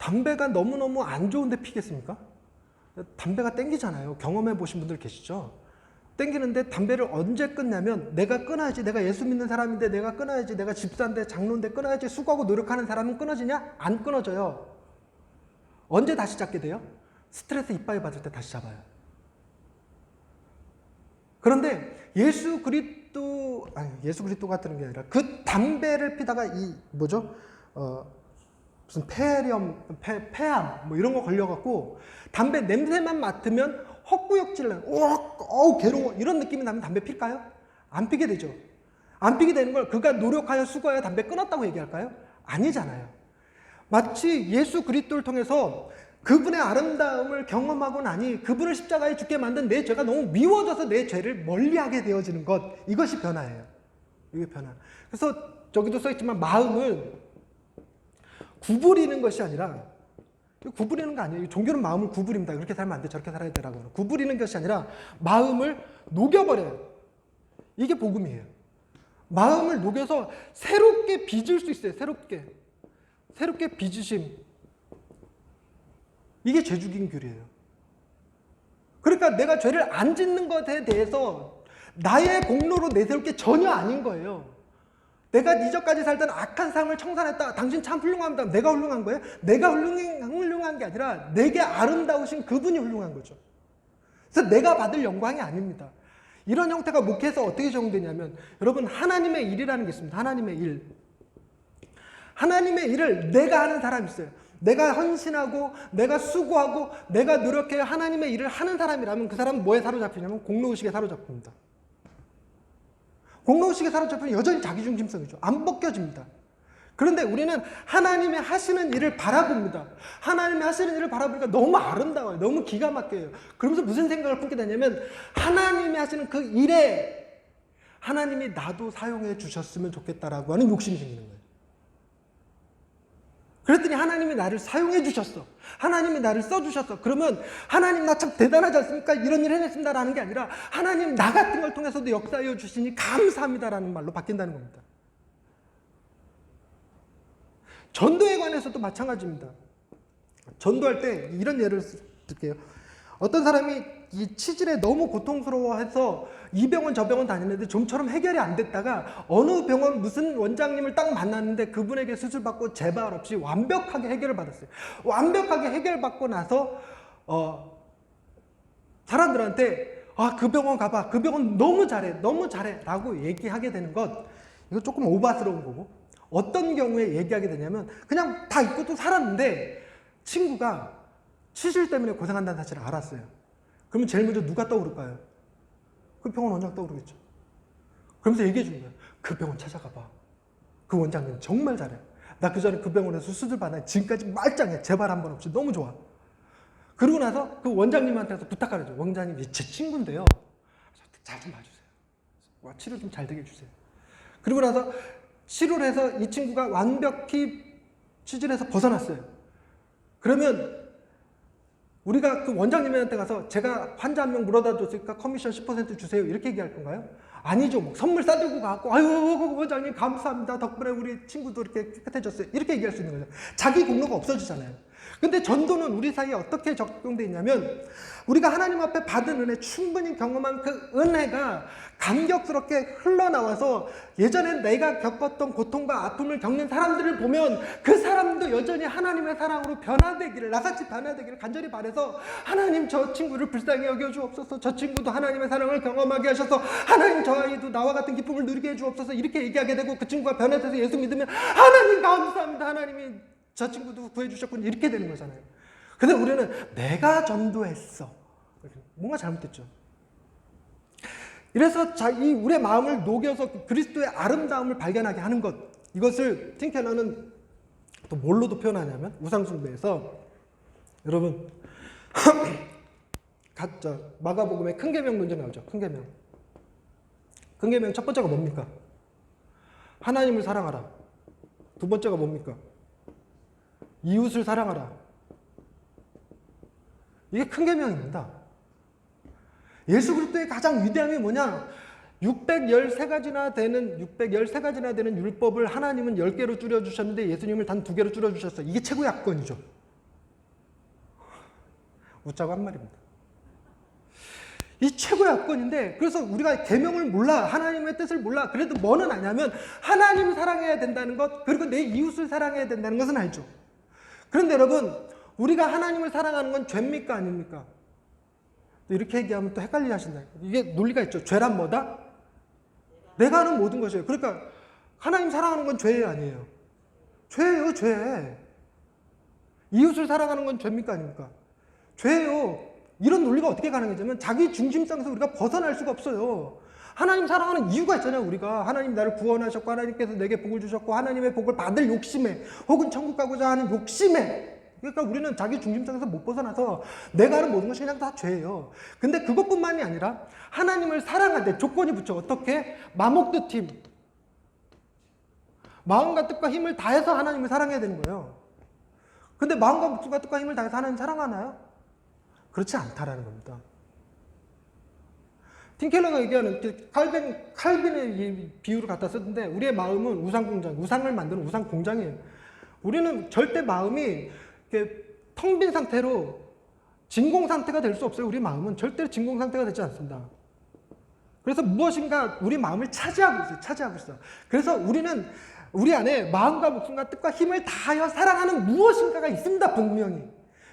담배가 너무너무 안 좋은데 피겠습니까? 담배가 땡기잖아요. 경험해 보신 분들 계시죠? 땡기는데 담배를 언제 끊냐면 내가 끊어야지, 내가 예수 믿는 사람인데 내가 끊어야지, 내가 집사인데 장로인데 끊어야지 수고하고 노력하는 사람은 끊어지냐? 안 끊어져요. 언제 다시 잡게 돼요? 스트레스 이빠이 받을 때 다시 잡아요. 그런데 예수 그리스도가 뜨는 게 아니라 그 담배를 피다가 무슨 폐암 이런 거 걸려갖고 담배 냄새만 맡으면 헛구역질 나요. 괴로워. 이런 느낌이 나면 담배 필까요? 안 피게 되죠. 안 피게 되는 걸 그가 노력하여 수고하여 담배 끊었다고 얘기할까요? 아니잖아요. 마치 예수 그리스도를 통해서 그분의 아름다움을 경험하고 나니 그분을 십자가에 죽게 만든 내 죄가 너무 미워져서 내 죄를 멀리하게 되어지는 것, 이것이 변화예요. 이게 변화. 그래서 저기도 써있지만 마음을 구부리는 것이 아니라, 구부리는 거 아니에요. 종교는 마음을 구부립니다. 그렇게 살면 안 돼, 저렇게 살아야 되라고. 구부리는 것이 아니라 마음을 녹여버려요. 이게 복음이에요. 마음을 녹여서 새롭게 빚을 수 있어요. 새롭게 빚으심. 이게 죄죽인 교리예요. 그러니까 내가 죄를 안 짓는 것에 대해서 나의 공로로 내세울 게 전혀 아닌 거예요. 내가 이전까지 살던 악한 삶을 청산했다. 당신 참 훌륭합니다. 내가 훌륭한 거예요? 내가 훌륭한 게 아니라 내게 아름다우신 그분이 훌륭한 거죠. 그래서 내가 받을 영광이 아닙니다. 이런 형태가 목회에서 어떻게 적용되냐면, 여러분, 하나님의 일이라는 게 있습니다. 하나님의 일. 하나님의 일을 내가 하는 사람이 있어요. 내가 헌신하고 내가 수고하고 내가 노력해 하나님의 일을 하는 사람이라면 그 사람은 뭐에 사로잡히냐면 공로의식에 사로잡힙니다. 공로의식에 사로잡히면 여전히 자기중심성이죠. 안 벗겨집니다. 그런데 우리는 하나님이 하시는 일을 바라봅니다. 하나님이 하시는 일을 바라보니까 너무 아름다워요. 너무 기가 막혀요. 그러면서 무슨 생각을 품게 되냐면, 하나님이 하시는 그 일에 하나님이 나도 사용해 주셨으면 좋겠다라고 하는 욕심이 생기는 거예요. 그랬더니 하나님이 나를 사용해 주셨어. 하나님이 나를 써주셨어. 그러면 하나님 나 참 대단하지 않습니까? 이런 일 해냈습니다 라는 게 아니라, 하나님 나 같은 걸 통해서도 역사하여 주시니 감사합니다라는 말로 바뀐다는 겁니다. 전도에 관해서도 마찬가지입니다. 전도할 때 이런 예를 들게요. 어떤 사람이 이 치질에 너무 고통스러워해서 이 병원 저 병원 다니는데 좀처럼 해결이 안 됐다가 어느 병원 무슨 원장님을 딱 만났는데 그분에게 수술받고 재발 없이 완벽하게 해결을 받았어요. 완벽하게 해결받고 나서 사람들한테 그 병원 가봐. 그 병원 너무 잘해 라고 얘기하게 되는 것, 이거 조금 오바스러운 거고, 어떤 경우에 얘기하게 되냐면, 그냥 다 잊고 또 살았는데 친구가 치질 때문에 고생한다는 사실을 알았어요. 그러면 제일 먼저 누가 떠오를까요? 그 병원 원장 떠오르겠죠. 그러면서 얘기해 주는 거예요. 그 병원 찾아가봐. 그 원장님 정말 잘해. 나 그 전에 그 병원에서 수술 받아. 지금까지 말짱해. 재발 한 번 없이 너무 좋아. 그러고 나서 그 원장님한테서 부탁하죠. 원장님, 제 친구인데요. 잘 좀 봐주세요. 치료 좀 잘 되게 해주세요. 그리고 나서 치료를 해서 이 친구가 완벽히 치질에서 벗어났어요. 그러면 우리가 그 원장님한테 가서 제가 환자 한 명 물어다 줬으니까 커미션 10% 주세요 이렇게 얘기할 건가요? 아니죠. 뭐 선물 싸들고 가고 아유 원장님 감사합니다. 덕분에 우리 친구도 이렇게 깨끗해졌어요. 이렇게 얘기할 수 있는 거죠. 자기 공로가 없어지잖아요. 근데 전도는 우리 사이에 어떻게 적용되어 있냐면, 우리가 하나님 앞에 받은 은혜, 충분히 경험한 그 은혜가 감격스럽게 흘러나와서 예전에 내가 겪었던 고통과 아픔을 겪는 사람들을 보면 그 사람도 여전히 하나님의 사랑으로 변화되기를, 나같이 변화되기를 간절히 바라서, 하나님 저 친구를 불쌍히 여겨주옵소서, 저 친구도 하나님의 사랑을 경험하게 하셔서 하나님 저 아이도 나와 같은 기쁨을 누리게 해주옵소서, 이렇게 얘기하게 되고, 그 친구가 변화돼서 예수 믿으면 하나님 감사합니다, 하나님이 저 친구도 구해주셨군, 이렇게 되는 거잖아요. 근데 우리는 내가 전도했어, 뭔가 잘못됐죠. 이래서 이 우리의 마음을 녹여서 그리스도의 아름다움을 발견하게 하는 것, 이것을 팀 켈러는 또 뭘로도 표현하냐면, 우상숭배에서, 여러분 마가복음에 큰 계명 논쟁 나오죠. 큰 계명. 큰 계명 첫 번째가 뭡니까? 하나님을 사랑하라. 두 번째가 뭡니까? 이웃을 사랑하라. 이게 큰 계명입니다. 예수 그리스도의 가장 위대함이 뭐냐? 613가지나 되는 율법을 하나님은 10개로 줄여주셨는데 예수님을 단 2개로 줄여주셨어요. 이게 최고의 압권이죠. 웃자고 한 말입니다. 이 최고의 압권인데, 그래서 우리가 계명을 몰라, 하나님의 뜻을 몰라, 그래도 뭐는 아냐면 하나님 사랑해야 된다는 것, 그리고 내 이웃을 사랑해야 된다는 것은 알죠. 그런데 여러분, 우리가 하나님을 사랑하는 건 죄입니까 아닙니까? 이렇게 얘기하면 또 헷갈리게 하신다. 이게 논리가 있죠. 죄란 뭐다? 내가 하는 모든 것이에요. 그러니까 하나님 사랑하는 건 죄예요 아니에요? 죄예요, 죄. 이웃을 사랑하는 건 죄입니까 아닙니까? 죄예요. 이런 논리가 어떻게 가능해지면 자기 중심성에서 우리가 벗어날 수가 없어요. 하나님 사랑하는 이유가 있잖아요. 우리가 하나님 나를 구원하셨고 하나님께서 내게 복을 주셨고 하나님의 복을 받을 욕심에 혹은 천국 가고자 하는 욕심에, 그러니까 우리는 자기 중심성에서 못 벗어나서 내가 하는 모든 것이 그냥 다 죄예요. 근데 그것뿐만이 아니라 하나님을 사랑하되 조건이 붙여. 어떻게? 마목드 팀. 마음과 뜻과 힘을 다해서 하나님을 사랑해야 되는 거예요. 근데 마음과 목숨과 뜻과 힘을 다해서 하나님 사랑하나요? 그렇지 않다라는 겁니다. 팀켈러가 얘기하는 칼빈의 이 비유를 갖다 썼는데, 우리의 마음은 우상공장, 우상을 만드는 우상공장이에요. 우리는 절대 마음이 텅 빈 상태로 진공 상태가 될 수 없어요. 우리 마음은 절대로 진공 상태가 되지 않습니다. 그래서 무엇인가 우리 마음을 차지하고 있어요. 그래서 우리는 우리 안에 마음과 목숨과 뜻과 힘을 다하여 사랑하는 무엇인가가 있습니다, 분명히.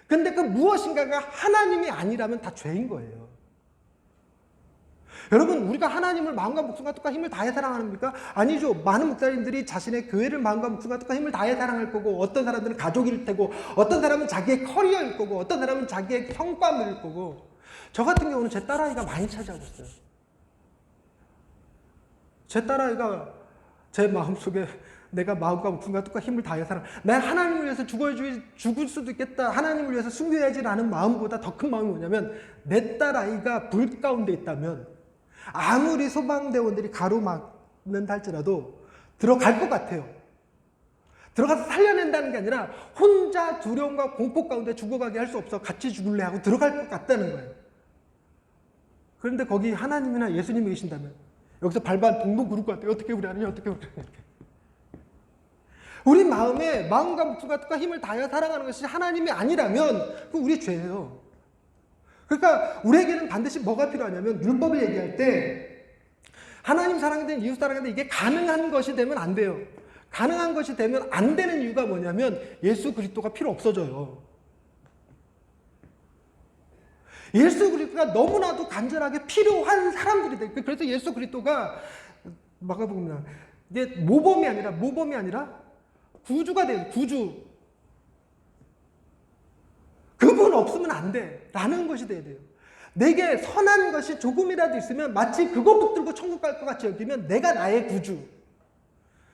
근데 그 무엇인가가 하나님이 아니라면 다 죄인 거예요. 여러분, 우리가 하나님을 마음과 목숨과 뜻과 힘을 다해 사랑합니까? 아니죠. 많은 목사님들이 자신의 교회를 마음과 목숨과 뜻과 힘을 다해 사랑할 거고, 어떤 사람들은 가족일 테고, 어떤 사람은 자기의 커리어일 거고, 어떤 사람은 자기의 성과물일 거고. 저 같은 경우는 제 딸아이가 많이 차지하고 있어요. 제 딸아이가 제 마음속에 내가 마음과 목숨과 뜻과 힘을 다해 사랑, 나 하나님을 위해서 죽을 수도 있겠다, 하나님을 위해서 숨겨야지라는 마음보다 더 큰 마음이 뭐냐면, 내 딸아이가 불 가운데 있다면 아무리 소방대원들이 가로막는다 할지라도 들어갈 것 같아요. 들어가서 살려낸다는 게 아니라 혼자 두려움과 공포 가운데 죽어가게 할 수 없어, 같이 죽을래 하고 들어갈 것 같다는 거예요. 그런데 거기 하나님이나 예수님이 계신다면 여기서 발발 동동 구를 것 같아요. 어떻게 우리 하느냐, 어떻게 우리 하느냐. 우리 마음에 마음과 목숨과 뜻과 힘을 다하여 사랑하는 것이 하나님이 아니라면 그건 우리 죄예요. 그러니까 우리에게는 반드시 뭐가 필요하냐면, 율법을 얘기할 때 하나님 사랑이든 이웃 사랑이든 이게 가능한 것이 되면 안 돼요. 가능한 것이 되면 안 되는 이유가 뭐냐면 예수 그리스도가 필요 없어져요. 예수 그리스도가 너무나도 간절하게 필요한 사람들이 돼. 그래서 예수 그리스도가 마가복음 이게 모범이 아니라 구주가 돼요. 구주. 그분 없으면 안 돼 라는 것이 돼야 돼요. 내게 선한 것이 조금이라도 있으면 마치 그것 붙들고 천국 갈 것 같이 여기면 내가 나의 구주.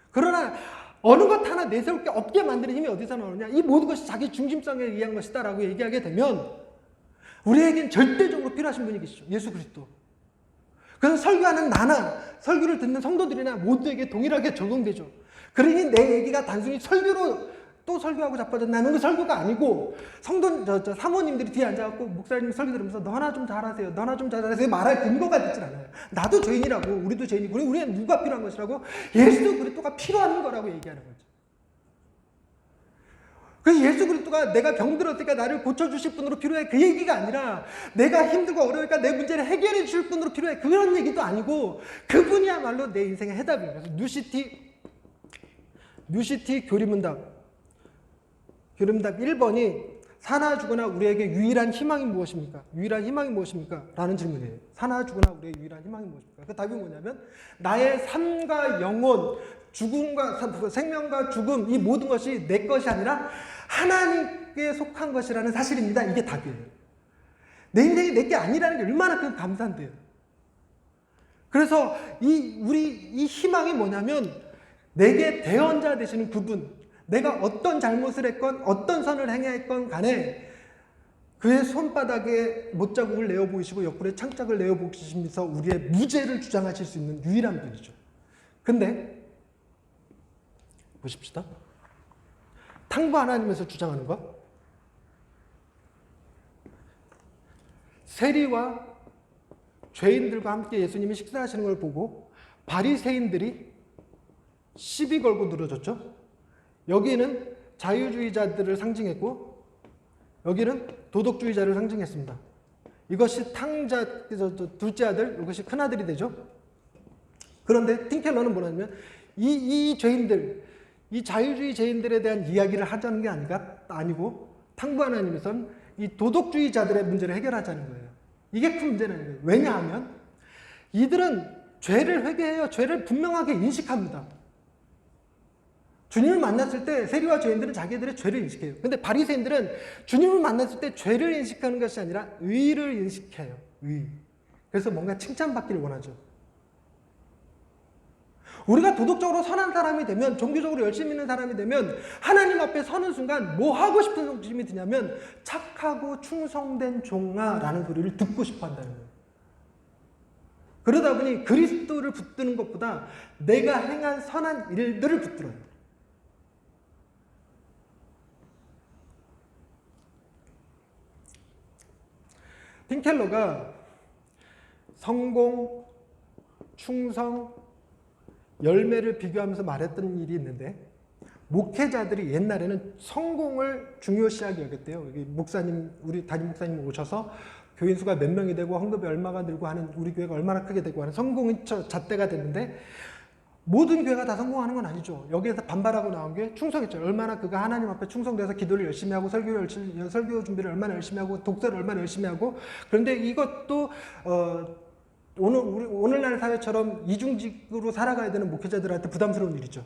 그러나 어느 것 하나 내세울 게 없게 만드는 힘이 어디서 나오느냐, 이 모든 것이 자기 중심성에 의한 것이다 라고 얘기하게 되면 우리에겐 절대적으로 필요하신 분이 계시죠. 예수 그리스도. 그래서 설교하는 나나 설교를 듣는 성도들이나 모두에게 동일하게 적용되죠. 그러니 내 얘기가 단순히 설교로 또 설교하고 자빠졌나는 그 설교가 아니고, 사모님들이 뒤에 앉아갖고 목사님 설교 들으면서 너 하나 좀 잘하세요, 너 하나 좀 잘하세요 말할 근거가 되질 않아요. 나도 죄인이라고, 우리도 죄인이고, 우리는 누가 필요한 것이라고? 예수 그리스도가 필요한 거라고 얘기하는 거죠. 그래서 예수 그리스도가 내가 병들었으니까 나를 고쳐주실 분으로 필요해, 그 얘기가 아니라 내가 힘들고 어려우니까 내 문제를 해결해 주실 분으로 필요해, 그런 얘기도 아니고, 그분이야말로 내 인생의 해답이에요. 그래서 뉴시티 교리문답 1번이 사나 죽으나 우리에게 유일한 희망이 무엇입니까? 유일한 희망이 무엇입니까? 라는 질문이에요. 사나 죽으나 우리의 유일한 희망이 무엇입니까? 그 답이 뭐냐면 나의 삶과 영혼, 죽음과 생명과 죽음, 이 모든 것이 내 것이 아니라 하나님께 속한 것이라는 사실입니다. 이게 답이에요. 내 인생이 내 게 아니라는 게 얼마나 감사한데요. 그래서 이 희망이 뭐냐면 내게 대언자 되시는 그분, 내가 어떤 잘못을 했건 어떤 선을 행해야 했건 간에 그의 손바닥에 못자국을 내어 보이시고 옆구리에 창짝을 내어 보이시면서 우리의 무죄를 주장하실 수 있는 유일한 분이죠. 근데 보십시다. 탕부 하나님에서 주장하는 것, 세리와 죄인들과 함께 예수님이 식사하시는 걸 보고 바리새인들이 시비 걸고 늘어졌죠. 여기는 자유주의자들을 상징했고 여기는 도덕주의자를 상징했습니다. 이것이 탕자, 둘째 아들, 이것이 큰아들이 되죠. 그런데 틴켈러는 뭐냐면 이 죄인들, 이 자유주의 죄인들에 대한 이야기를 하자는 게 아니고 탕부 하나님에서는 이 도덕주의자들의 문제를 해결하자는 거예요. 이게 큰 문제는 거예요. 왜냐하면 이들은 죄를 회개해요. 죄를 분명하게 인식합니다. 주님을 만났을 때 세리와 죄인들은 자기들의 죄를 인식해요. 근데 바리새인들은 주님을 만났을 때 죄를 인식하는 것이 아니라 의를 인식해요. 의. 그래서 뭔가 칭찬받기를 원하죠. 우리가 도덕적으로 선한 사람이 되면, 종교적으로 열심히 있는 사람이 되면 하나님 앞에 서는 순간 뭐 하고 싶은 욕심이 드냐면 착하고 충성된 종아 라는 소리를 듣고 싶어 한다는 거예요. 그러다 보니 그리스도를 붙드는 것보다 내가 행한 선한 일들을 붙들어요. 틴켈러가 성공, 충성, 열매를 비교하면서 말했던 일이 있는데, 목회자들이 옛날에는 성공을 중요시하게 여겼대요. 여기 목사님, 우리 담임 목사님 오셔서 교인 수가 몇 명이 되고 헌금이 얼마가 늘고 하는, 우리 교회가 얼마나 크게 되고 하는 성공이 잣대가 됐는데, 모든 교회가 다 성공하는 건 아니죠. 여기에서 반발하고 나온 게 충성했죠. 얼마나 그가 하나님 앞에 충성돼서 기도를 열심히 하고 설교 준비를 얼마나 열심히 하고 독서를 얼마나 열심히 하고. 그런데 이것도 오늘날 사회처럼 이중직으로 살아가야 되는 목회자들한테 부담스러운 일이죠.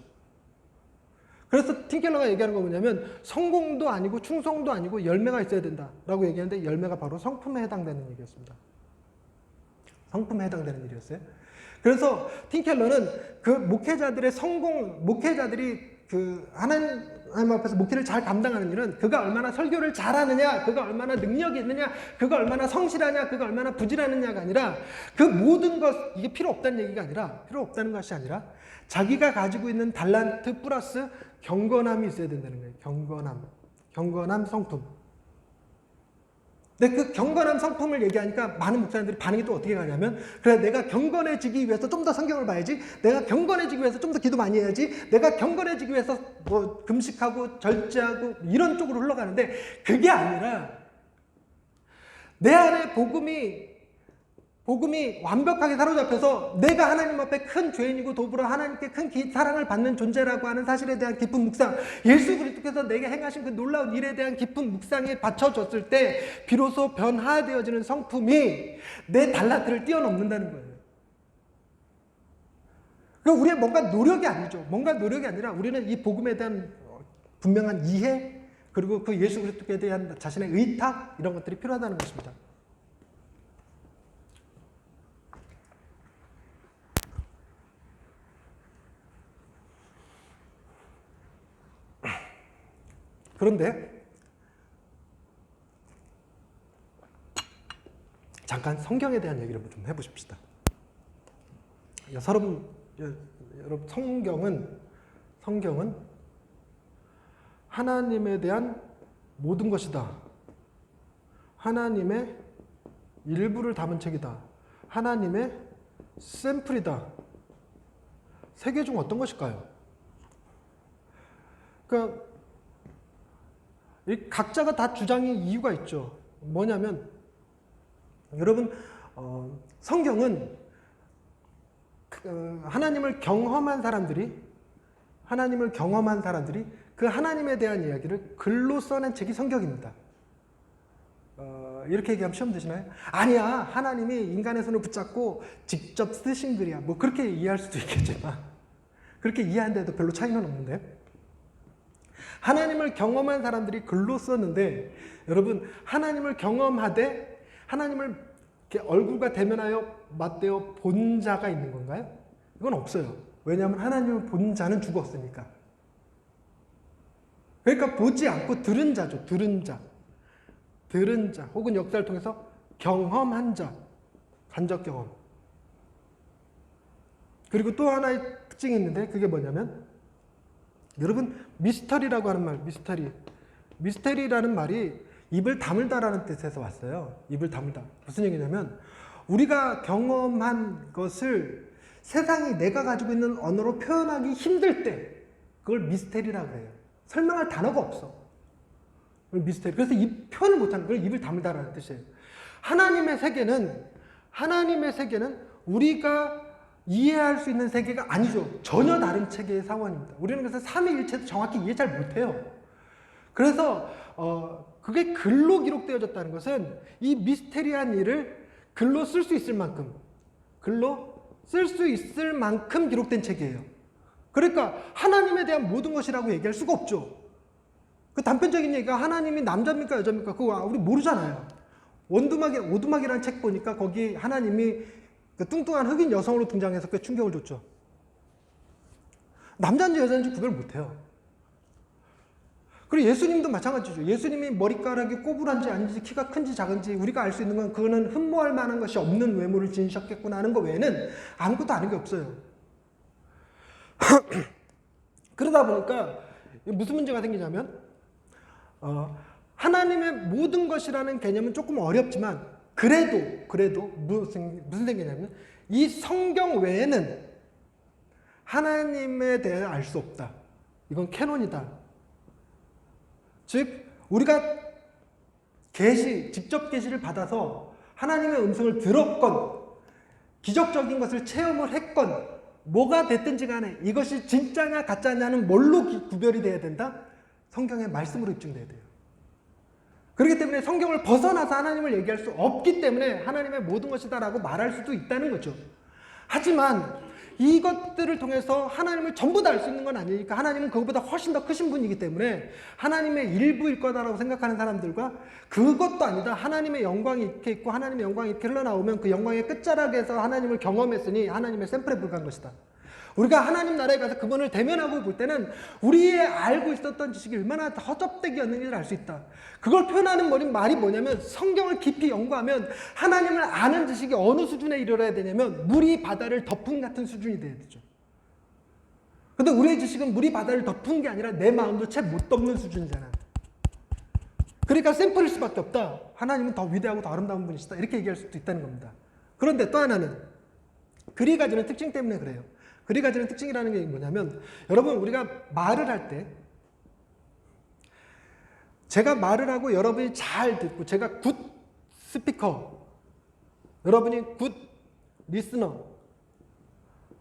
그래서 틴켈러가 얘기하는 건 뭐냐면 성공도 아니고 충성도 아니고 열매가 있어야 된다라고 얘기하는데, 열매가 바로 성품에 해당되는 얘기였습니다. 성품에 해당되는 일이었어요. 그래서 틴켈러는 그 목회자들의 목회자들이 그 하나님 앞에서 목회를 잘 감당하는 일은 그가 얼마나 설교를 잘하느냐, 그가 얼마나 능력이 있느냐, 그가 얼마나 성실하냐, 그가 얼마나 부지런하느냐가 아니라, 그 모든 것, 이게 필요 없다는 얘기가 아니라, 필요 없다는 것이 아니라 자기가 가지고 있는 달란트 플러스 경건함이 있어야 된다는 거예요. 경건함 성품. 근데 그 경건한 성품을 얘기하니까 많은 목사님들이 반응이 또 어떻게 가냐면, 그래, 내가 경건해지기 위해서 좀 더 성경을 봐야지, 내가 경건해지기 위해서 좀 더 기도 많이 해야지, 내가 경건해지기 위해서 뭐 금식하고 절제하고 이런 쪽으로 흘러가는데, 그게 아니라 내 안에 복음이 완벽하게 사로잡혀서 내가 하나님 앞에 큰 죄인이고 더불어 하나님께 큰 사랑을 받는 존재라고 하는 사실에 대한 깊은 묵상, 예수 그리스도께서 내게 행하신 그 놀라운 일에 대한 깊은 묵상에 받쳐줬을 때 비로소 변화되어지는 성품이 내 달란트를 뛰어넘는다는 거예요. 그러니까 우리의 뭔가 노력이 아니죠. 뭔가 노력이 아니라 우리는 이 복음에 대한 분명한 이해, 그리고 그 예수 그리스도에 대한 자신의 의탁, 이런 것들이 필요하다는 것입니다. 그런데 잠깐 성경에 대한 얘기를 좀 해보십시다. 여러분, 성경은 하나님에 대한 모든 것이다. 하나님의 일부를 담은 책이다. 하나님의 샘플이다. 세 개 중 어떤 것일까요? 그러니까 각자가 다 주장의 이유가 있죠. 뭐냐면, 여러분, 성경은 하나님을 경험한 사람들이 그 하나님에 대한 이야기를 글로 써낸 책이 성경입니다. 이렇게 얘기하면 시험 드시나요? 아니야, 하나님이 인간의 손을 붙잡고 직접 쓰신 글이야. 뭐 그렇게 이해할 수도 있겠지만, 그렇게 이해하는데도 별로 차이는 없는데, 하나님을 경험한 사람들이 글로 썼는데, 여러분, 하나님을 경험하되 하나님을 이렇게 얼굴과 대면하여 맞대어 본 자가 있는 건가요? 이건 없어요. 왜냐하면 하나님을 본 자는 죽었으니까. 그러니까 보지 않고 들은 자죠. 들은 자, 혹은 역사를 통해서 경험한 자, 간접 경험. 그리고 또 하나의 특징이 있는데, 그게 뭐냐면, 여러분, 미스터리라고 하는 말, 미스테리라는 말이 입을 다물다라는 뜻에서 왔어요. 입을 다물다. 무슨 얘기냐면, 우리가 경험한 것을 세상이 내가 가지고 있는 언어로 표현하기 힘들 때 그걸 미스테리라고 해요. 설명할 단어가 없어. 미스테리. 그래서 이 표현을 못하는 걸 입을 다물다라는 뜻이에요. 하나님의 세계는 우리가 이해할 수 있는 세계가 아니죠. 전혀 다른 체계의 상황입니다. 우리는 그래서 삼위일체도 정확히 이해 잘 못해요. 그래서 그게 글로 기록되어졌다는 것은 이 미스테리한 일을 글로 쓸 수 있을 만큼 기록된 책이에요. 그러니까 하나님에 대한 모든 것이라고 얘기할 수가 없죠. 그 단편적인 얘기가 하나님이 남자입니까 여자입니까 그거 우리 모르잖아요. 오두막이라는 책 보니까 거기 하나님이 그 뚱뚱한 흑인 여성으로 등장해서 꽤 충격을 줬죠. 남자인지 여자인지 구별 못해요. 그리고 예수님도 마찬가지죠. 예수님이 머리카락이 꼬불한지 아닌지 키가 큰지 작은지 우리가 알 수 있는 건 그거는 흠모할 만한 것이 없는 외모를 지니셨겠구나 하는 거 외에는 아무것도 아는 게 없어요. 그러다 보니까 무슨 문제가 생기냐면 하나님의 모든 것이라는 개념은 조금 어렵지만 그래도 무슨 생기냐면 이 성경 외에는 하나님에 대해 알 수 없다. 이건 캐논이다. 즉 우리가 직접 계시를 받아서 하나님의 음성을 들었건 기적적인 것을 체험을 했건 뭐가 됐든지 간에 이것이 진짜냐 가짜냐는 뭘로 구별이 돼야 된다? 성경의 말씀으로 입증돼야 돼요. 그렇기 때문에 성경을 벗어나서 하나님을 얘기할 수 없기 때문에 하나님의 모든 것이다라고 말할 수도 있다는 거죠. 하지만 이것들을 통해서 하나님을 전부 다 알 수 있는 건 아니니까 하나님은 그것보다 훨씬 더 크신 분이기 때문에 하나님의 일부일 거다라고 생각하는 사람들과 그것도 아니다. 하나님의 영광이 이렇게 있고 하나님의 영광이 이렇게 흘러나오면 그 영광의 끝자락에서 하나님을 경험했으니 하나님의 샘플에 불과한 것이다. 우리가 하나님 나라에 가서 그분을 대면하고 볼 때는 우리의 알고 있었던 지식이 얼마나 허접되기였는지를 알 수 있다. 그걸 표현하는 말이 뭐냐면 성경을 깊이 연구하면 하나님을 아는 지식이 어느 수준에 이르러야 되냐면 물이 바다를 덮은 같은 수준이 돼야 되죠. 근데 우리의 지식은 물이 바다를 덮은 게 아니라 내 마음도 채 못 덮는 수준이잖아. 그러니까 샘플일 수밖에 없다. 하나님은 더 위대하고 더 아름다운 분이시다. 이렇게 얘기할 수도 있다는 겁니다. 그런데 또 하나는 글이 가지는 특징 때문에 그래요. 글이 가지는 특징이라는 게 뭐냐면 여러분 우리가 말을 할 때 제가 말을 하고 여러분이 잘 듣고 제가 굿 스피커 여러분이 굿 리스너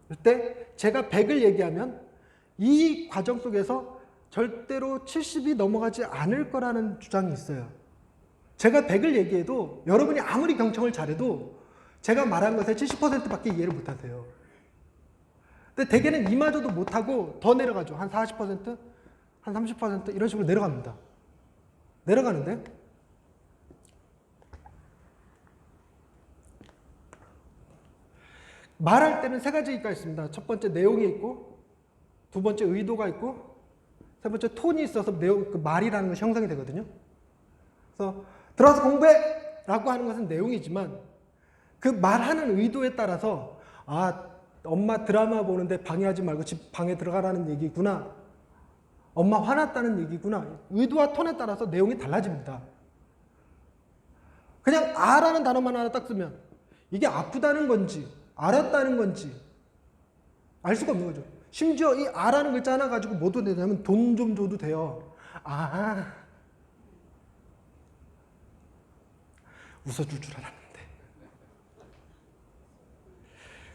그때 제가 100을 얘기하면 이 과정 속에서 절대로 70이 넘어가지 않을 거라는 주장이 있어요. 제가 100을 얘기해도 여러분이 아무리 경청을 잘해도 제가 말한 것의 70%밖에 이해를 못하세요. 근데 대개는 이마저도 못하고 더 내려가죠. 한 40%, 한 30% 이런 식으로 내려갑니다. 내려가는데 말할 때는 세 가지가 있습니다. 첫 번째 내용이 있고 두 번째 의도가 있고 세 번째 톤이 있어서 그 말이라는 것이 형성이 되거든요. 그래서 들어와서 공부해! 라고 하는 것은 내용이지만 그 말하는 의도에 따라서 엄마 드라마 보는데 방해하지 말고 집 방에 들어가라는 얘기구나. 엄마 화났다는 얘기구나. 의도와 톤에 따라서 내용이 달라집니다. 그냥 아라는 단어만 하나 딱 쓰면 이게 아프다는 건지 알았다는 건지 알 수가 없는 거죠. 심지어 이 아라는 글자 하나 가지고 뭐도 되냐면 돈 좀 줘도 돼요. 웃어줄 줄 알았는데.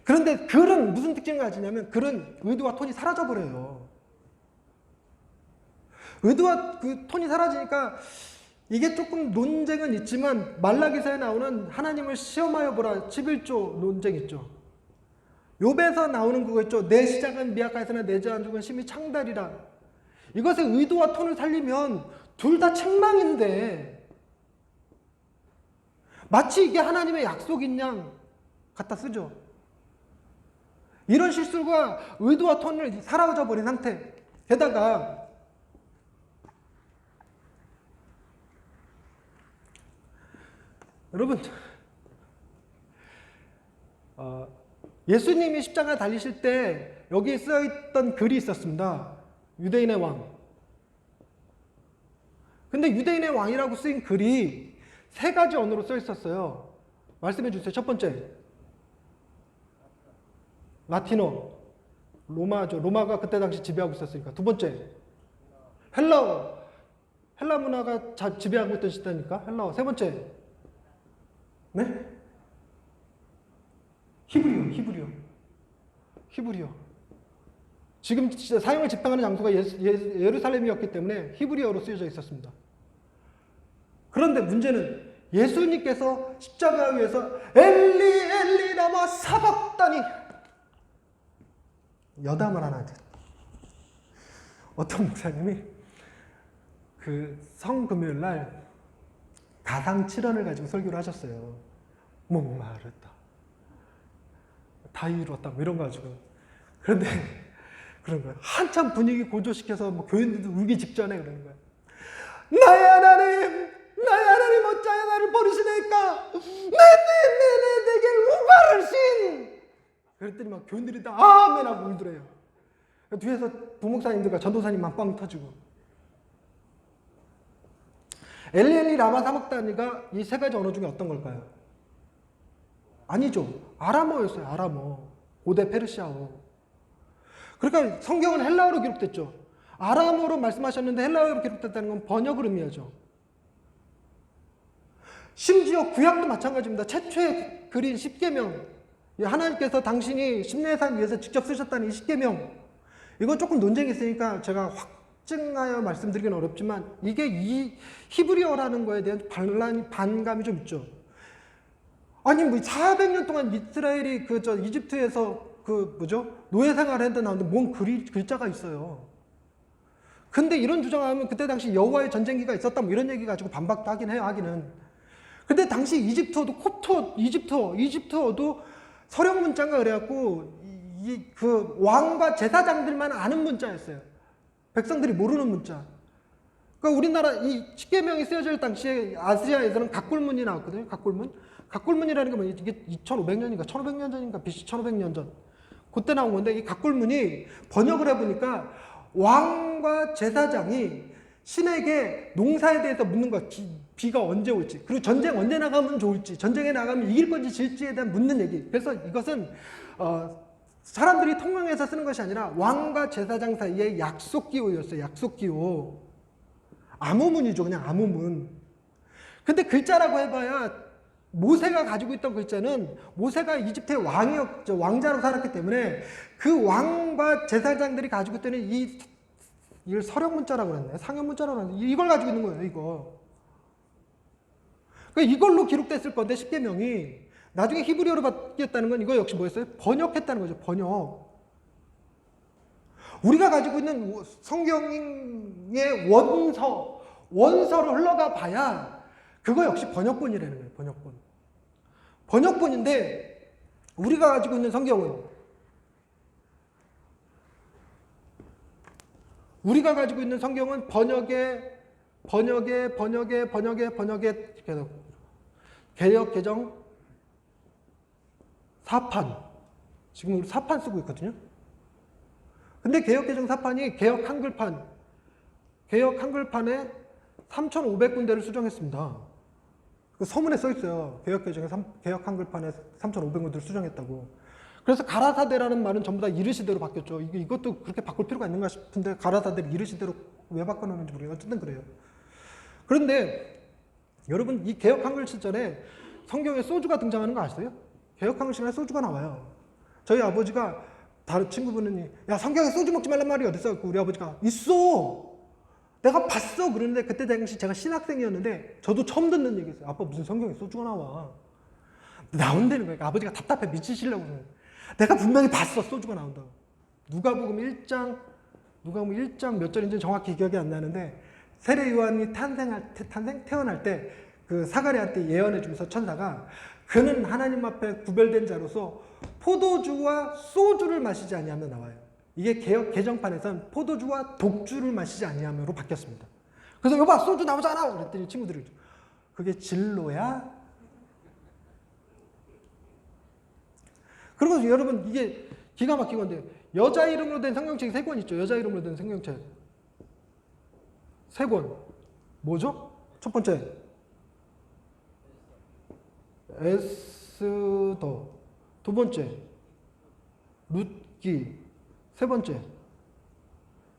그런데 글은 무슨 특징을 가지냐면 글은 의도와 톤이 사라져버려요. 의도와 그 톤이 사라지니까 이게 조금 논쟁은 있지만 말라기서에 나오는 하나님을 시험하여 보라 11조 논쟁 있죠. 욥에서 나오는 그거 있죠. 내 시작은 미약하였으나 내 저한죽은 심히 창달이라. 이것의 의도와 톤을 살리면 둘 다 책망인데 마치 이게 하나님의 약속인 양 갖다 쓰죠. 이런 실수가 의도와 톤을 사라져 버린 상태. 게다가 여러분 예수님이 십자가 달리실 때 여기에 써있던 글이 있었습니다. 유대인의 왕. 근데 유대인의 왕이라고 쓰인 글이 세 가지 언어로 써 있었어요. 말씀해 주세요. 첫 번째 라틴어, 로마죠. 로마가 그때 당시 지배하고 있었으니까. 두 번째 헬라어. 헬라 문화가 지배하고 있던 시대니까 헬라어. 세 번째, 네? 히브리어. 지금 사형을 집행하는 장소가 예루살렘이었기 때문에 히브리어로 쓰여져 있었습니다. 그런데 문제는 예수님께서 십자가 위에서 엘리 라마 사박다니 여담을 하나 하죠. 어떤 목사님이 그 성금요일 날 가상 7원을 가지고 설교를 하셨어요. 목마르다, 다 이루었다, 뭐 이런 거 가지고. 그런데 그런 거예요. 한참 분위기 고조시켜서 뭐 교인들도 울기 직전에 그러는 거예요. 나의 하나님 어찌하여 나를 버리시니까 내게 우발하신. 그랬더니 막 교인들이 다 아멘 하고 울더래요. 뒤에서 부목사님들과 전도사님만 빵 터지고. 엘리 라마 사박다니가 이 세 가지 언어 중에 어떤 걸까요? 아니죠. 아람어였어요. 아람어. 고대 페르시아어. 그러니까 성경은 헬라어로 기록됐죠. 아람어로 말씀하셨는데 헬라어로 기록됐다는 건 번역을 의미하죠. 심지어 구약도 마찬가지입니다. 최초의 글인 십계명, 하나님께서 당신이 심내산 위에서 직접 쓰셨다는 이 십계명, 이건 조금 논쟁이 있으니까 제가 확증하여 말씀드리기는 어렵지만 이게 이 히브리어라는 거에 대한 반감이 좀 있죠. 아니 뭐 400년 동안 이스라엘이 이집트에서 노예 생활을 했는데 나오는데 뭔 글자가 있어요. 근데 이런 주장하면 그때 당시 여호와의 전쟁기가 있었다 뭐 이런 얘기 가지고 반박도 하긴 해요. 하기는. 근데 당시 이집트어도 이집트어도 서령 문자인가 그래갖고 그 왕과 제사장들만 아는 문자였어요. 백성들이 모르는 문자. 그러니까 우리나라 이 십계명이 쓰여질 당시에 아시아에서는 각굴문이 나왔거든요. 각굴문이라는 게 뭐 이게 2500년인가 1500년 전인가 BC 1500년 전. 그때 나온 건데 이 각굴문이 번역을 해보니까 왕과 제사장이 신에게 농사에 대해서 묻는 거, 비가 언제 올지, 그리고 전쟁 언제 나가면 좋을지, 전쟁에 나가면 이길 건지 질지에 대한 묻는 얘기. 그래서 이것은 사람들이 통용해서 쓰는 것이 아니라 왕과 제사장 사이의 약속기호였어요. 약속기호. 암호문이죠. 그냥 암호문. 근데 글자라고 해봐야 모세가 가지고 있던 글자는 모세가 이집트의 왕이었죠. 왕자로 살았기 때문에 그 왕과 제사장들이 가지고 있던 이걸 서령 문자라고 그랬나요? 상형 문자라고 그랬나요? 이걸 가지고 있는 거예요. 이거. 그러니까 이걸로 기록됐을 건데 십계명이 나중에 히브리어로 바뀌었다는 건 이거 역시 뭐였어요? 번역했다는 거죠. 번역. 우리가 가지고 있는 성경의 원서로 흘러가 봐야 그거 역시 번역본이라는 거예요. 번역본인데 우리가 가지고 있는 성경은 번역의 개역 개정 4판. 지금 우리 4판 쓰고 있거든요. 근데 개역 개정 4판이 개역 한글판에 3,500군데를 수정했습니다. 그 서문에 써 있어요. 개역 한글판에 3,500군데를 수정했다고. 그래서 가라사대라는 말은 전부 다 이르시대로 바뀌었죠. 이것도 그렇게 바꿀 필요가 있는가 싶은데 가라사대를 이르시대로 왜 바꿔놓는지 모르겠어요. 어쨌든 그래요. 그런데 여러분 이 개역 한글 시절에 성경에 소주가 등장하는 거 아세요? 개역 한글 시간에 소주가 나와요. 저희 아버지가 다른 친구분은 야 성경에 소주 먹지 말란 말이 어딨어? 우리 아버지가 있어. 내가 봤어. 그런데 그때 당시 제가 신학생이었는데 저도 처음 듣는 얘기였어요. 아빠 무슨 성경에 소주가 나와. 나온다는 거예요. 아버지가 답답해 미치시려고 그래요. 내가 분명히 봤어. 소주가 나온다고. 누가복음 1장 몇 절인지 정확히 기억이 안 나는데 세례 요한이 태어날 때 그 사가랴한테 예언해 주면서 천사가 그는 하나님 앞에 구별된 자로서 포도주와 소주를 마시지 아니하며 나와요. 이게 개정판에선 포도주와 독주를 마시지 아니하며로 바뀌었습니다. 그래서 여봐 소주 나오잖아 그랬더니 친구들이 그게 진로야? 그리고 여러분 이게 기가 막힌 건데 여자 이름으로 된 성경책이 3권 있죠. 여자 이름으로 된 성경책 3권 뭐죠? 첫 번째 에스더, 두 번째 룻기, 세 번째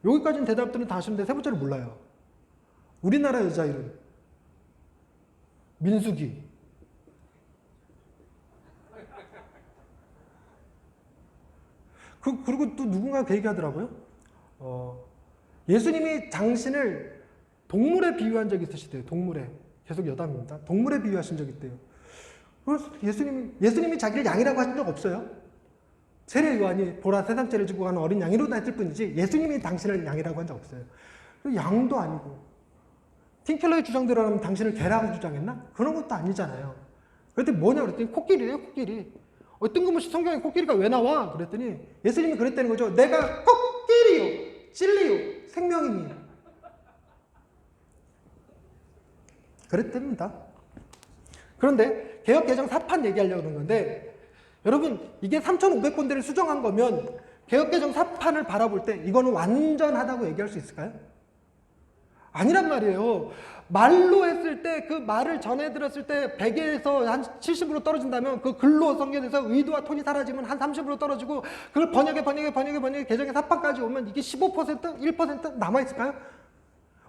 여기까지는 대답들은 다 하시는데 세 번째를 몰라요. 우리나라 여자 이름. 민수기. 그리고 또 누군가 그 얘기하더라고요. 예수님이 당신을 동물에 비유한 적이 있으시대요. 동물에. 계속 여담입니다. 동물에 비유하신 적이 있대요. 그래서 예수님이 자기를 양이라고 하신 적 없어요. 세례 요한이 보라 세상 죄를 지고 가는 어린 양이로다 했을 뿐이지 예수님이 당신을 양이라고 한 적 없어요. 양도 아니고 틴켈러의 주장대로 하면 당신을 개라고 주장했나? 그런 것도 아니잖아요. 그랬더니 뭐냐 그랬더니 코끼리래요. 코끼리. 뜬금없이 성경에 코끼리가 왜 나와? 그랬더니 예수님이 그랬다는 거죠. 내가 코끼리요 진리요 생명이니. 그랬답니다. 그런데 개혁개정 사판 얘기하려고 그러는 건데 여러분 이게 3,500군데를 수정한 거면 개혁개정 사판을 바라볼 때 이거는 완전하다고 얘기할 수 있을까요? 아니란 말이에요. 말로 했을 때 그 말을 전해 들었을 때 100에서 한 70으로 떨어진다면 그 글로 성경에서 의도와 톤이 사라지면 한 30으로 떨어지고 그걸 번역에 개정의 사판까지 오면 이게 15%? 1% 남아있을까요?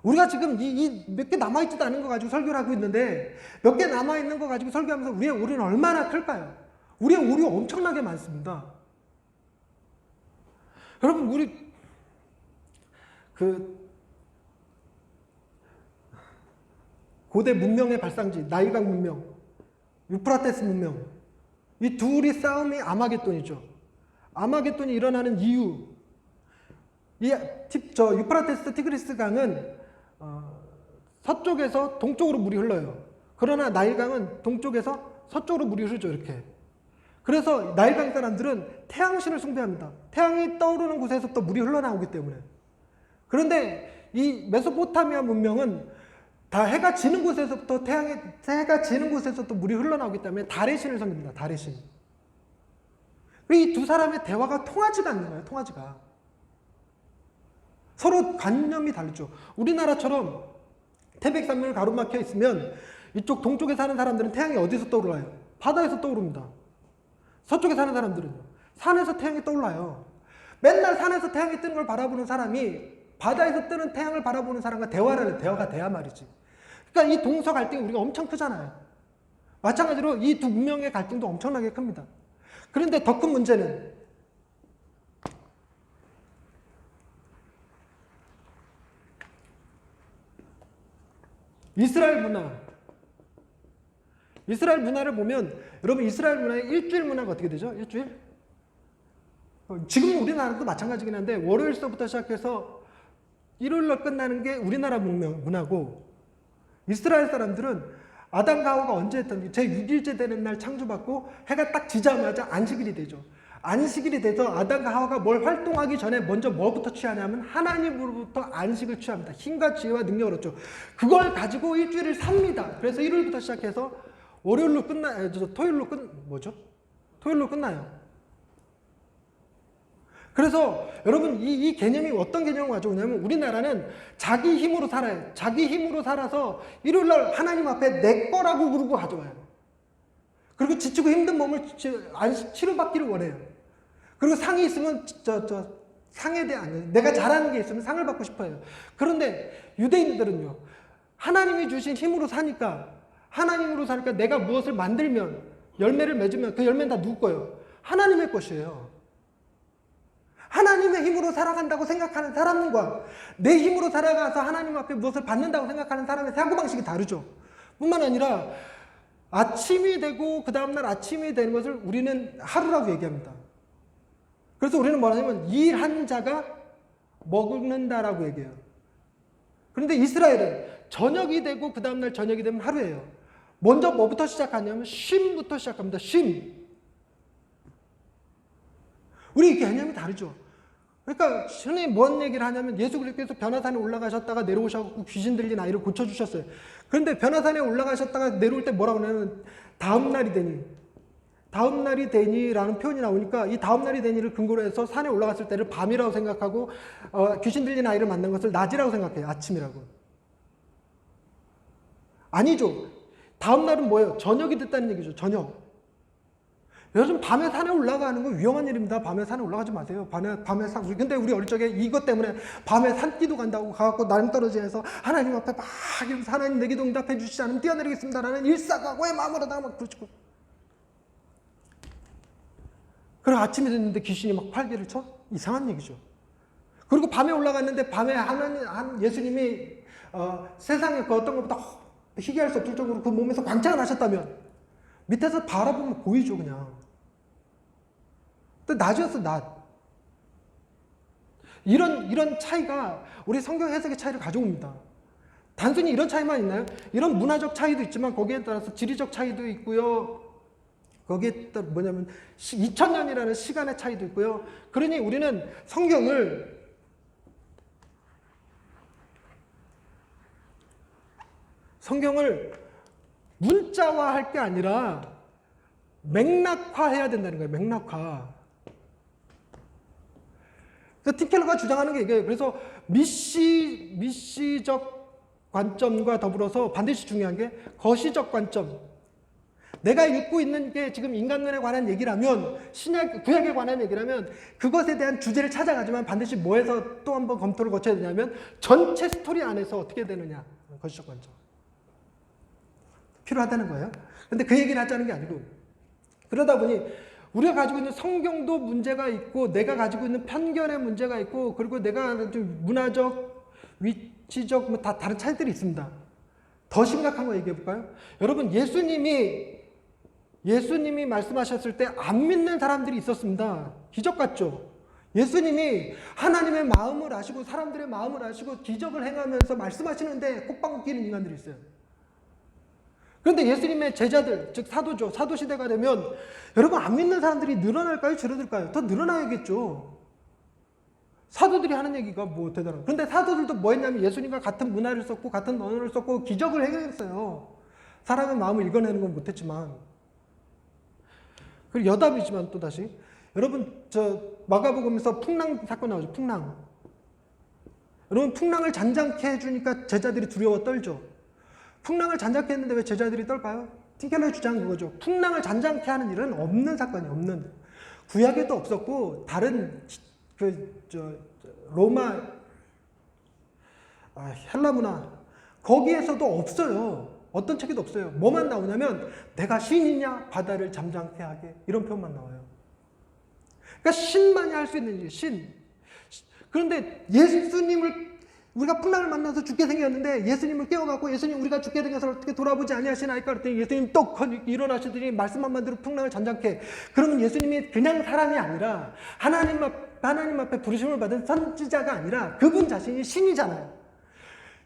우리가 지금 이 몇 개 남아있지도 않은 거 가지고 설교를 하고 있는데 몇 개 남아있는 거 가지고 설교하면서 우리의 오류는 얼마나 클까요? 우리의 오류 엄청나게 많습니다. 여러분 우리 고대 문명의 발상지 나일강 문명, 유프라테스 문명 이 둘이 싸움이 아마겟돈이죠. 아마겟돈이 일어나는 이유 유프라테스 티그리스 강은 서쪽에서 동쪽으로 물이 흘러요. 그러나 나일강은 동쪽에서 서쪽으로 물이 흐르죠. 이렇게. 그래서 나일강 사람들은 태양신을 숭배합니다. 태양이 떠오르는 곳에서부터 물이 흘러나오기 때문에. 그런데 이 메소포타미아 문명은 다 해가 지는 곳에서부터 해가 지는 곳에서부터 물이 흘러나오기 때문에 달의 신을 섬깁니다. 달의 신. 이 두 사람의 대화가 통하지가 않는 거예요. 통하지가. 서로 관념이 다르죠. 우리나라처럼 태백산맥을 가로막혀 있으면 이쪽 동쪽에 사는 사람들은 태양이 어디서 떠올라요? 바다에서 떠오릅니다. 서쪽에 사는 사람들은요. 산에서 태양이 떠올라요. 맨날 산에서 태양이 뜨는 걸 바라보는 사람이 바다에서 뜨는 태양을 바라보는 사람과 대화를 해요. 대화가 돼야 말이지. 그러니까 이 동서 갈등이 우리가 엄청 크잖아요. 마찬가지로 이 두 문명의 갈등도 엄청나게 큽니다. 그런데 더 큰 문제는 이스라엘 문화. 이스라엘 문화를 보면 여러분 이스라엘 문화의 일주일 문화가 어떻게 되죠? 일주일? 지금 우리나라도 마찬가지긴 한데 월요일서부터 시작해서 일요일날 끝나는 게 우리나라 문화고 이스라엘 사람들은 아담과 하와가 언제 했던 제6일째 되는 날 창조받고 해가 딱 지자마자 안식일이 되죠. 안식일이 돼서 아담과 하와가 뭘 활동하기 전에 먼저 뭐부터 취하냐면 하나님으로부터 안식을 취합니다. 힘과 지혜와 능력을 얻죠. 그걸 가지고 일주일을 삽니다. 그래서 일요일부터 시작해서 월요일로 토요일로 끝나요. 그래서 여러분 이 개념이 어떤 개념을 가져오냐면 우리나라는 자기 힘으로 살아요. 자기 힘으로 살아서 일요일날 하나님 앞에 내 거라고 그러고 가져와요. 그리고 지치고 힘든 몸을 치료받기를 원해요. 그리고 상이 있으면 상에 대한 내가 잘하는 게 있으면 상을 받고 싶어요. 그런데 유대인들은요. 하나님이 주신 힘으로 사니까 내가 무엇을 만들면 열매를 맺으면 그 열매는 다 누구 거예요? 하나님의 것이에요. 하나님의 힘으로 살아간다고 생각하는 사람과 내 힘으로 살아가서 하나님 앞에 무엇을 받는다고 생각하는 사람의 사고방식이 다르죠. 뿐만 아니라 아침이 되고 그 다음날 아침이 되는 것을 우리는 하루라고 얘기합니다. 그래서 우리는 뭐냐면 일한 자가 먹는다라고 얘기해요. 그런데 이스라엘은 저녁이 되고 그 다음날 저녁이 되면 하루예요. 먼저 뭐부터 시작하냐면 쉼부터 시작합니다. 쉼. 우리 개념이 다르죠. 그러니까 흔히 뭔 얘기를 하냐면 예수 그리스도께서 변화산에 올라가셨다가 내려오셔서 귀신 들린 아이를 고쳐주셨어요. 그런데 변화산에 올라가셨다가 내려올 때 뭐라고 하냐면 다음 날이 되니라는 표현이 나오니까 이 다음 날이 되니를 근거로 해서 산에 올라갔을 때를 밤이라고 생각하고 귀신 들린 아이를 만난 것을 낮이라고 생각해요. 아침이라고. 아니죠. 다음 날은 뭐예요? 저녁이 됐다는 얘기죠. 저녁. 요즘 밤에 산에 올라가는 건 위험한 일입니다. 밤에 산에 올라가지 마세요. 밤에 산, 근데 우리 어릴 적에 이것 때문에 밤에 산기도 간다고 가갖고 나름떨어지에서 하나님 앞에 막 이러면서 하나님 내 기도 응답해 주시지 않으면 뛰어내리겠습니다라는 일사각오의 마음으로 막 그러시고. 그리고 아침이 됐는데 귀신이 막 팔개를 쳐? 이상한 얘기죠. 그리고 밤에 올라갔는데 밤에 예수님이 세상에 그 어떤 것보다 희귀할 수 없을 정도로 그 몸에서 광채가 나셨다면 밑에서 바라보면 보이죠, 그냥. 또 낮이었어, 낮. 이런 차이가 우리 성경 해석의 차이를 가져옵니다. 단순히 이런 차이만 있나요? 이런 문화적 차이도 있지만 거기에 따라서 지리적 차이도 있고요. 거기에 따라 뭐냐면 2000년이라는 시간의 차이도 있고요. 그러니 우리는 성경을 문자화할 게 아니라 맥락화해야 된다는 거예요. 맥락화. 그래서 팀켈러가 주장하는 게 이게 그래서 미시적 관점과 더불어서 반드시 중요한 게 거시적 관점. 내가 읽고 있는 게 지금 인간론에 관한 얘기라면 구약에 관한 얘기라면 그것에 대한 주제를 찾아가지만 반드시 뭐에서 또 한번 검토를 거쳐야 되냐면 전체 스토리 안에서 어떻게 되느냐. 거시적 관점. 필요하다는 거예요. 근데 그 얘기를 하자는 게 아니고 그러다 보니 우리가 가지고 있는 성경도 문제가 있고 내가 가지고 있는 편견의 문제가 있고 그리고 내가 좀 문화적, 위치적 뭐 다 다른 차이들이 있습니다. 더 심각한 거 얘기해 볼까요? 여러분 예수님이 말씀하셨을 때 안 믿는 사람들이 있었습니다. 기적 같죠? 예수님이 하나님의 마음을 아시고 사람들의 마음을 아시고 기적을 행하면서 말씀하시는데 콧방귀 끼는 인간들이 있어요. 그런데 예수님의 제자들, 즉 사도죠. 사도 시대가 되면 여러분 안 믿는 사람들이 늘어날까요? 줄어들까요? 더 늘어나야겠죠. 사도들이 하는 얘기가 뭐 대단한. 그런데 사도들도 뭐 했냐면 예수님과 같은 문화를 썼고 같은 언어를 썼고 기적을 행했어요. 사람의 마음을 읽어내는 건 못했지만. 그리고 여담이지만 또 다시 여러분 저 마가복음에서 풍랑 사건 나오죠. 풍랑. 여러분 풍랑을 잔잔케 해주니까 제자들이 두려워 떨죠. 풍랑을 잔잔케 했는데 왜 제자들이 떨까요? 팀켈러의 주장은 그거죠. 풍랑을 잔잔케 하는 일은 없는 사건이 없는. 구약에도 없었고 다른 로마 헬라 문화 거기에서도 없어요. 어떤 책에도 없어요. 뭐만 나오냐면 내가 신이냐 바다를 잠잠케 하게 이런 표현만 나와요. 그러니까 신만이 할 수 있는 일, 신. 그런데 예수님을 우리가 풍랑을 만나서 죽게 생겼는데 예수님을 깨워갖고 예수님 우리가 죽게 생겨서 어떻게 돌아보지 아니하시나이까 그랬더니 예수님 떡 일어나시더니 말씀 한마디로 풍랑을 잔잔케. 그러면 예수님이 그냥 사람이 아니라 하나님 앞에 부르심을 받은 선지자가 아니라 그분 자신이 신이잖아요.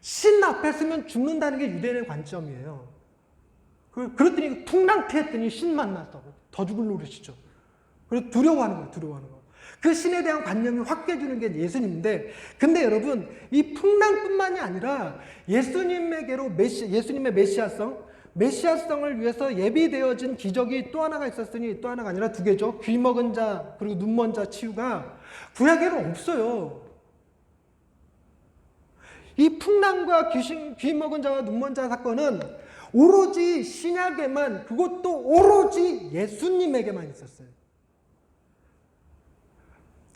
신 앞에 서면 죽는다는 게 유대인의 관점이에요. 그랬더니 풍랑 피했더니 신 만났다고 더 죽을 노릇이죠. 그래서 두려워하는 거예요. 두려워하는 거. 그 신에 대한 관념이 확 깨주는 게 예수님인데 근데 여러분 이 풍랑뿐만이 아니라 예수님의 메시아성을 위해서 예비되어진 기적이 또 하나가 있었으니 또 하나가 아니라 두 개죠. 귀 먹은 자 그리고 눈 먼 자 치유가 구약에는 없어요. 이 풍랑과 귀 먹은 자와 눈 먼 자 사건은 오로지 신약에만 그것도 오로지 예수님에게만 있었어요.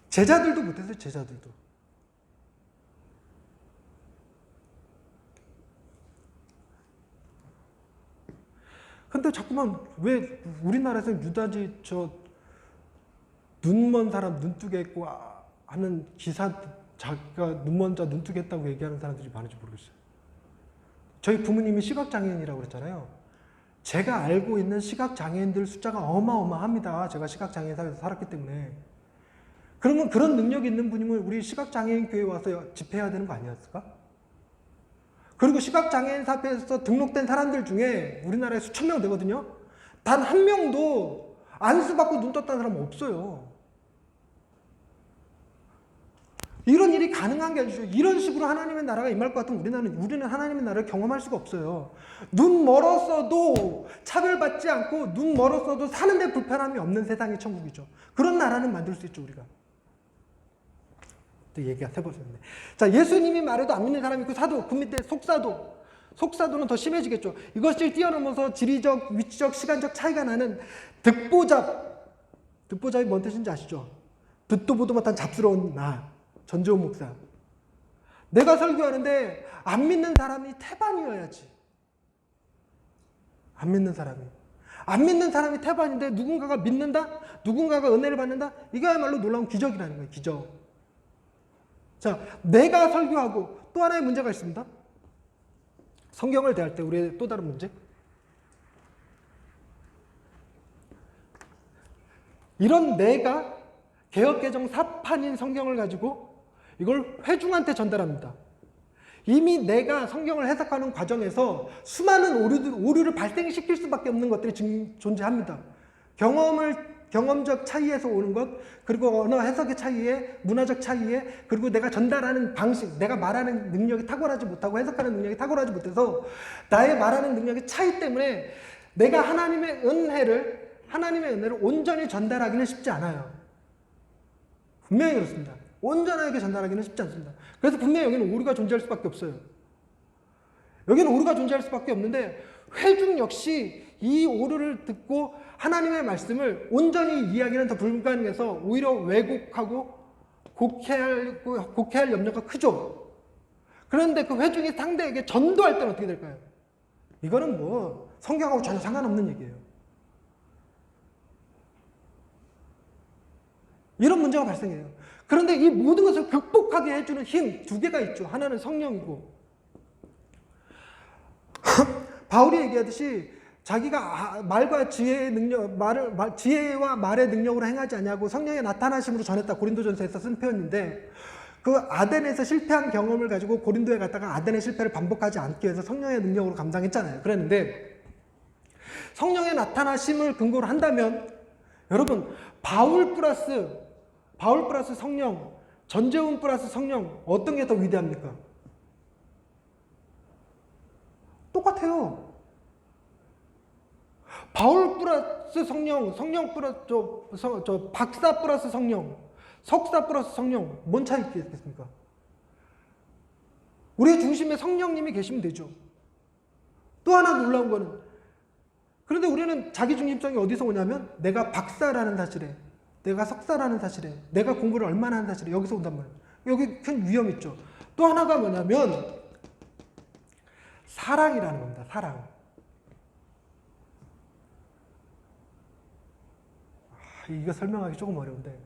제자들도 못했어요. 제자들도. 근데 자꾸만 왜 우리나라에서는 유다지 눈 먼 사람 눈뜨게 했고 하는 기사 자기가 눈 먼 자 눈뜨게 했다고 얘기하는 사람들이 많은지 모르겠어요. 저희 부모님이 시각장애인이라고 그랬잖아요. 제가 알고 있는 시각장애인들 숫자가 어마어마합니다. 제가 시각장애인 사회에서 살았기 때문에. 그러면 그런 능력이 있는 분이면 우리 시각장애인 교회에 와서 집회해야 되는 거 아니었을까? 그리고 시각장애인 사회에서 등록된 사람들 중에 우리나라에 수천 명 되거든요. 단 한 명도 안수받고 눈 떴다는 사람 없어요. 이런 일이 가능한 게 아니죠. 이런 식으로 하나님의 나라가 임할 것 같으면 우리는 하나님의 나라를 경험할 수가 없어요. 눈 멀었어도 차별받지 않고 눈 멀었어도 사는데 불편함이 없는 세상이 천국이죠. 그런 나라는 만들 수 있죠, 우리가. 또 얘기가 세버렸네. 자, 예수님이 말해도 안 믿는 사람이 있고 사도, 그 밑에 속사도는 더 심해지겠죠. 이것을 뛰어넘어서 지리적, 위치적, 시간적 차이가 나는 득보잡, 듣보잡이 뭔 뜻인지 아시죠? 듣도 보도 못한 잡스러운 나, 전재훈 목사. 내가 설교하는데 안 믿는 사람이 태반이어야지. 안 믿는 사람이. 안 믿는 사람이 태반인데 누군가가 믿는다? 누군가가 은혜를 받는다? 이거야말로 놀라운 기적이라는 거예요. 기적. 자, 내가 설교하고 또 하나의 문제가 있습니다. 성경을 대할 때 우리의 또 다른 문제. 이런 내가 개역개정 사판인 성경을 가지고 이걸 회중한테 전달합니다. 이미 내가 성경을 해석하는 과정에서 수많은 오류를 발생시킬 수밖에 없는 것들이 존재합니다. 경험적 차이에서 오는 것, 그리고 언어 해석의 차이에, 문화적 차이에, 그리고 내가 전달하는 방식, 내가 말하는 능력이 탁월하지 못하고 해석하는 능력이 탁월하지 못해서 나의 말하는 능력의 차이 때문에 내가 하나님의 은혜를 온전히 전달하기는 쉽지 않아요. 분명히 그렇습니다. 온전하게 전달하기는 쉽지 않습니다. 그래서 분명히 여기는 오류가 존재할 수밖에 없어요. 여기는 오류가 존재할 수밖에 없는데 회중 역시 이 오류를 듣고 하나님의 말씀을 온전히 이해하기는 더 불가능해서 오히려 왜곡하고 곡해할 염려가 크죠. 그런데 그 회중이 상대에게 전도할 때는 어떻게 될까요? 이거는 뭐 성경하고 전혀 상관없는 얘기예요. 이런 문제가 발생해요. 그런데 이 모든 것을 극복하게 해주는 힘 두 개가 있죠. 하나는 성령이고 바울이 얘기하듯이 자기가 말과 지혜의 능력, 지혜와 말의 능력으로 행하지 않냐고 성령의 나타나심으로 전했다. 고린도전서에서 쓴 표현인데 그 아덴에서 실패한 경험을 가지고 고린도에 갔다가 아덴의 실패를 반복하지 않기 위해서 성령의 능력으로 감당했잖아요. 그랬는데 성령의 나타나심을 근거로 한다면 여러분 바울 플러스 성령, 전재훈 플러스 성령 어떤 게 더 위대합니까? 똑같아요. 바울 플러스 성령, 성령 플러스 박사 플러스 성령, 석사 플러스 성령 뭔 차이 있겠습니까? 우리의 중심에 성령님이 계시면 되죠. 또 하나 놀라운 거는 그런데 우리는 자기중심성이 어디서 오냐면 내가 박사라는 사실에 내가 석사라는 사실에 내가 공부를 얼마나 하는 사실에 여기서 온단 말이에요. 여기 큰 위험이 있죠. 또 하나가 뭐냐면 사랑이라는 겁니다. 사랑. 이거 설명하기 조금 어려운데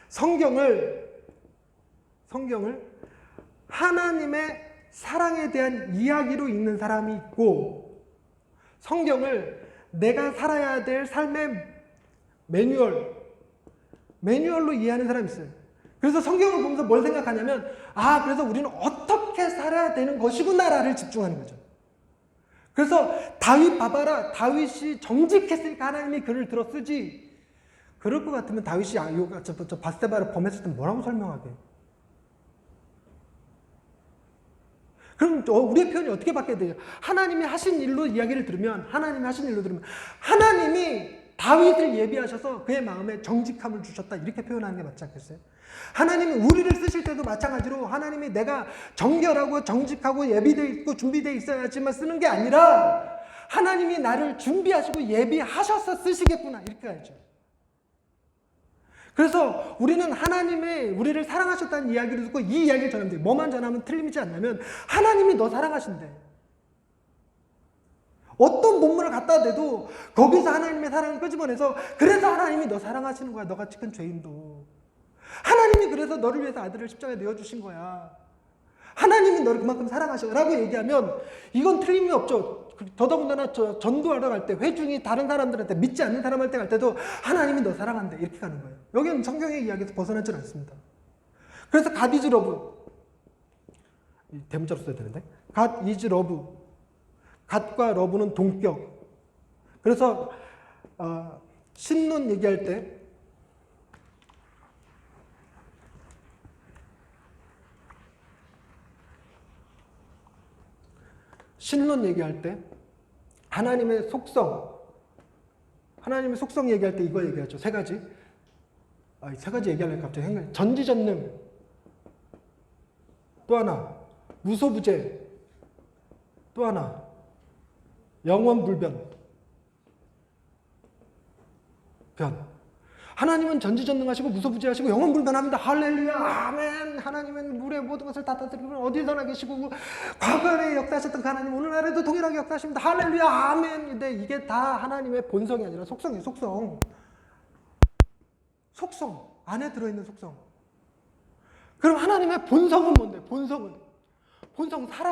성경을 하나님의 사랑에 대한 이야기로 읽는 사람이 있고 성경을 내가 살아야 될 삶의 매뉴얼로 이해하는 사람이 있어요. 그래서 성경을 보면서 뭘 생각하냐면 그래서 우리는 어떻게 살아야 되는 것이구나를 집중하는 거죠. 그래서 다윗 봐봐라. 다윗이 정직했으니까 하나님이 그를 들어 쓰지. 그럴 것 같으면 다윗이 저 바세바를 범했을 때 뭐라고 설명하게? 그럼 우리의 표현이 어떻게 바뀌어야 돼요? 하나님이 하신 일로 이야기를 들으면 하나님이 다윗을 예비하셔서 그의 마음에 정직함을 주셨다 이렇게 표현하는 게 맞지 않겠어요? 하나님이 우리를 쓰실 때도 마찬가지로 하나님이 내가 정결하고 정직하고 예비되어 있고 준비되어 있어야지만 쓰는 게 아니라 하나님이 나를 준비하시고 예비하셔서 쓰시겠구나 이렇게 가야죠. 그래서 우리는 하나님의 우리를 사랑하셨다는 이야기를 듣고 이 이야기를 전하면 돼요. 뭐만 전하면 틀림이지 않냐면 하나님이 너 사랑하신대. 어떤 본문을 갖다 대도 거기서 하나님의 사랑을 끄집어내서 그래서 하나님이 너 사랑하시는 거야. 너같이 큰 죄인도. 하나님이 그래서 너를 위해서 아들을 십자가에 내어주신 거야. 하나님이 너를 그만큼 사랑하셔 라고 얘기하면 이건 틀림이 없죠. 더더군다나 전도하러 갈 때 회중이 다른 사람들한테 믿지 않는 사람한테 갈 때도 하나님이 너 사랑한대 이렇게 가는 거예요. 여기는 성경의 이야기에서 벗어나질 않습니다. 그래서 God is love. 대문자로 써야 되는데 God is love. 갓과 러브는 동격. 그래서 신론 얘기할 때 하나님의 속성 얘기할 때 이거 얘기하죠. 세 가지. 세 가지 얘기하려니까 갑자기 헷갈려. 전지전능. 또 하나 무소부재. 또 하나 영원불변. 하나님은 전지전능하시고 무소부지하시고 영원불변합니다. 할렐루야, 아멘. 하나님은 물의 모든 것을 다 다스리고 어디서나 계시고 과거에 역사하셨던 그 하나님 오늘날에도 동일하게 역사하십니다. 할렐루야, 아멘. 근데 이게 다 하나님의 본성이 아니라 속성이에요. 속성 안에 들어있는 속성. 그럼 하나님의 본성은 뭔데? 본성 사랑.